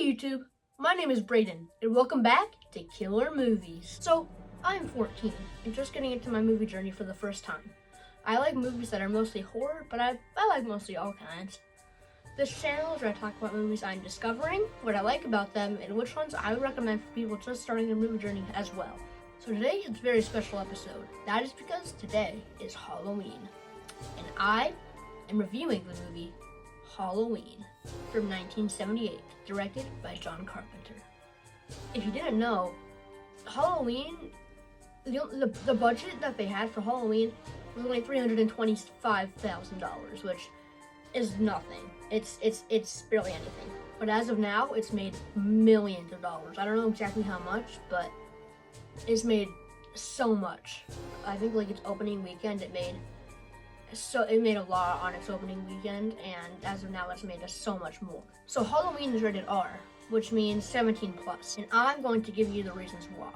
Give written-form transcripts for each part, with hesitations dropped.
YouTube, my name is Brayden, and welcome back to Killer Movies. So, I'm 14, and just getting into my movie journey for the first time. I like movies that are mostly horror, but I like mostly all kinds. This channel is where I talk about movies I'm discovering, what I like about them, and which ones I would recommend for people just starting their movie journey as well. So today is a very special episode. That is because today is Halloween, and I am reviewing the movie Halloween from 1978, directed by John Carpenter. If you didn't know, Halloween, the budget that they had for Halloween was only $325,000, which is nothing. It's barely anything. But as of now, it's made millions of dollars. I don't know exactly how much, but it's made so much. I think like its opening weekend, it made a lot on its opening weekend, and as of now, it's made us so much more. So Halloween is rated R, which means 17 plus, and I'm going to give you the reasons why.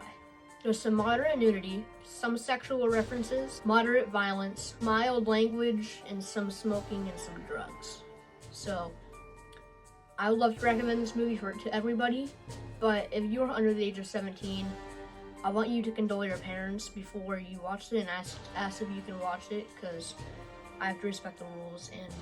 There's some moderate nudity, some sexual references, moderate violence, mild language, and some smoking and some drugs. So I would love to recommend this movie to everybody, but if you're under the age of 17, I want you to condole your parents before you watch it and ask if you can watch it, because I have to respect the rules. And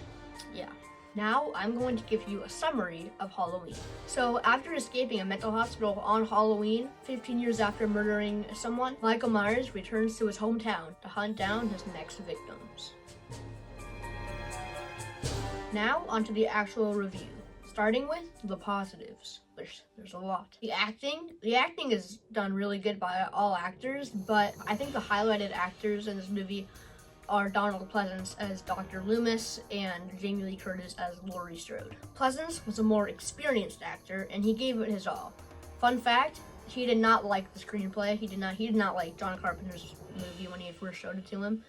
yeah. Now I'm going to give you a summary of Halloween. So after escaping a mental hospital on Halloween, 15 years after murdering someone, Michael Myers returns to his hometown to hunt down his next victims. Now onto the actual review. Starting with the positives, which there's a lot. The acting is done really good by all actors, but I think the highlighted actors in this movie are Donald Pleasence as Dr. Loomis and Jamie Lee Curtis as Laurie Strode. Pleasence was a more experienced actor, and he gave it his all. Fun fact, he did not like the screenplay. He did not like John Carpenter's movie when he first showed it to him,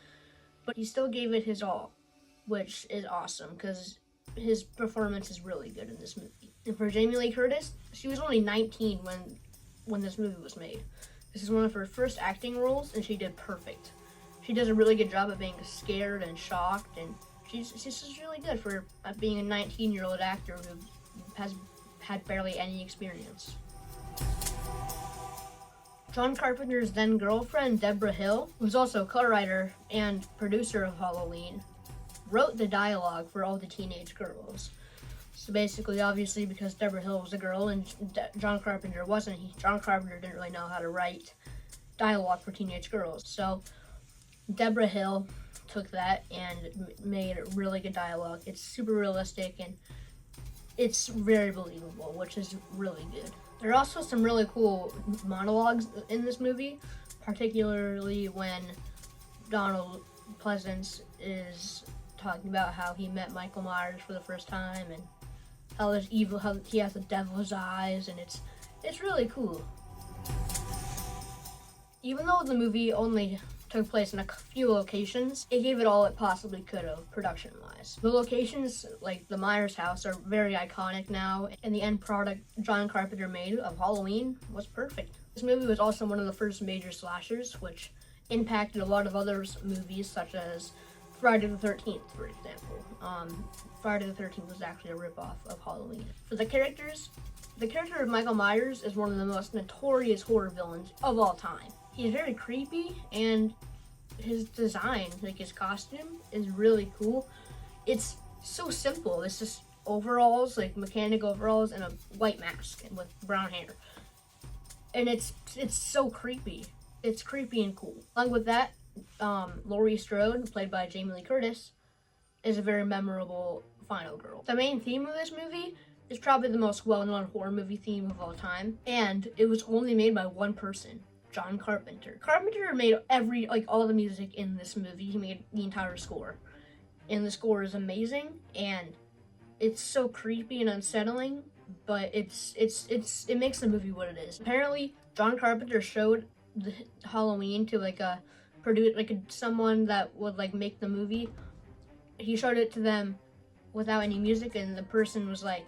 but he still gave it his all, which is awesome because his performance is really good in this movie. And for Jamie Lee Curtis, she was only 19 when this movie was made. This is one of her first acting roles, and she did perfect. She does a really good job of being scared and shocked, and she's just really good for being a 19-year-old actor who has had barely any experience. John Carpenter's then girlfriend, Deborah Hill, who's also co-writer and producer of Halloween, wrote the dialogue for all the teenage girls. So basically, obviously, because Deborah Hill was a girl and John Carpenter wasn't, John Carpenter didn't really know how to write dialogue for teenage girls. So Deborah Hill took that and made really good dialogue. It's super realistic and it's very believable, which is really good. There are also some really cool monologues in this movie, particularly when Donald Pleasence is talking about how he met Michael Myers for the first time and how there's evil, how he has the devil's eyes, and it's really cool. Even though the movie only took place in a few locations, it gave it all it possibly could have production-wise. The locations, like the Myers house, are very iconic now, and the end product John Carpenter made of Halloween was perfect. This movie was also one of the first major slashers, which impacted a lot of other movies, such as Friday the 13th, for example. Friday the 13th was actually a ripoff of Halloween. For the characters, the character of Michael Myers is one of the most notorious horror villains of all time. He's very creepy, and his design, like his costume, is really cool. It's so simple. It's just overalls, like mechanic overalls, and a white mask and with brown hair. And it's so creepy. It's creepy and cool. Along with that, Laurie Strode, played by Jamie Lee Curtis, is a very memorable final girl. The main theme of this movie is probably the most well-known horror movie theme of all time, and it was only made by one person, John Carpenter. Carpenter made all the music in this movie. He made the entire score, and the score is amazing, and it's so creepy and unsettling, but it makes the movie what it is. Apparently, John Carpenter showed the Halloween to someone that would make the movie. He showed it to them without any music, and the person was like,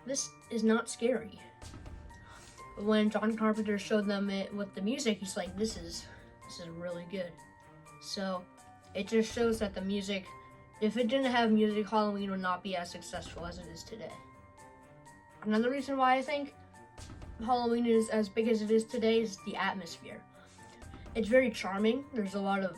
"This is not scary." But when John Carpenter showed them it with the music, he's like, "This is really good." So it just shows that the music, if it didn't have music, Halloween would not be as successful as it is today. Another reason why I think Halloween is as big as it is today is the atmosphere. It's very charming. There's a lot of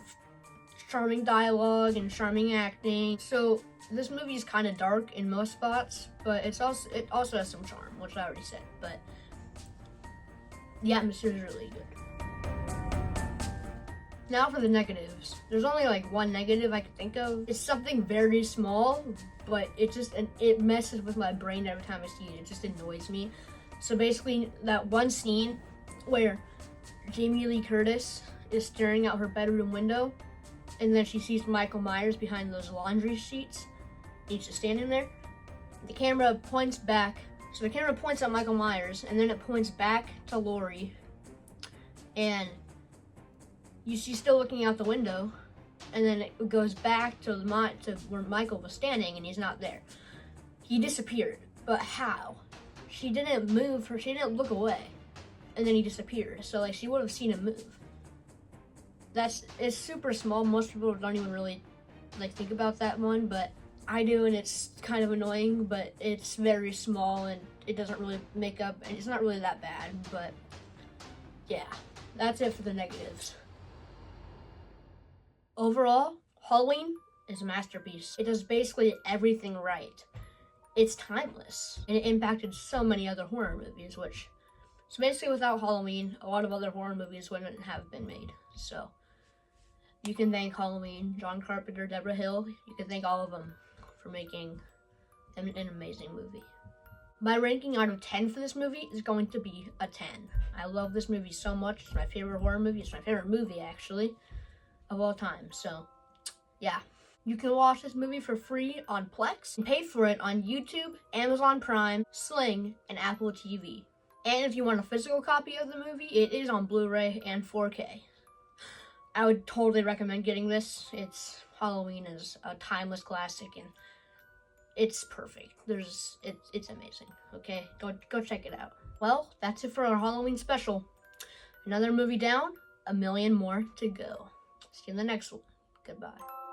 charming dialogue and charming acting. So this movie is kind of dark in most spots, but it also has some charm, which I already said. But the atmosphere is really good. Now for the negatives. There's only like one negative I can think of. It's something very small, but it messes with my brain every time I see it. It just annoys me. So basically, that one scene where Jamie Lee Curtis is staring out her bedroom window, and then she sees Michael Myers behind those laundry sheets. He's just standing there. The camera points back. So the camera points at Michael Myers, and then it points back to Laurie, and she's still looking out the window, and then it goes back to where Michael was standing, and he's not there. He disappeared, but how? She didn't move, she didn't look away, and then he disappeared. So like she would have seen him move. It's super small. Most people don't even really like think about that one, but I do, and it's kind of annoying, but it's very small and it doesn't really make up, and it's not really that bad, but yeah, that's it for the negatives. Overall, Halloween is a masterpiece. It does basically everything right. It's timeless, and it impacted so many other horror movies, so basically without Halloween, a lot of other horror movies wouldn't have been made. So you can thank Halloween, John Carpenter, Deborah Hill, you can thank all of them for making an amazing movie. My ranking out of 10 for this movie is going to be a 10. I love this movie so much. It's my favorite horror movie. It's my favorite movie, actually, of all time. So, yeah. You can watch this movie for free on Plex and pay for it on YouTube, Amazon Prime, Sling, and Apple TV. And if you want a physical copy of the movie, it is on Blu-ray and 4K. I would totally recommend getting this. Halloween is a timeless classic, and it's perfect. It's amazing. Okay, go check it out. Well, that's it for our Halloween special. Another movie down, a million more to go. See you in the next one. Goodbye.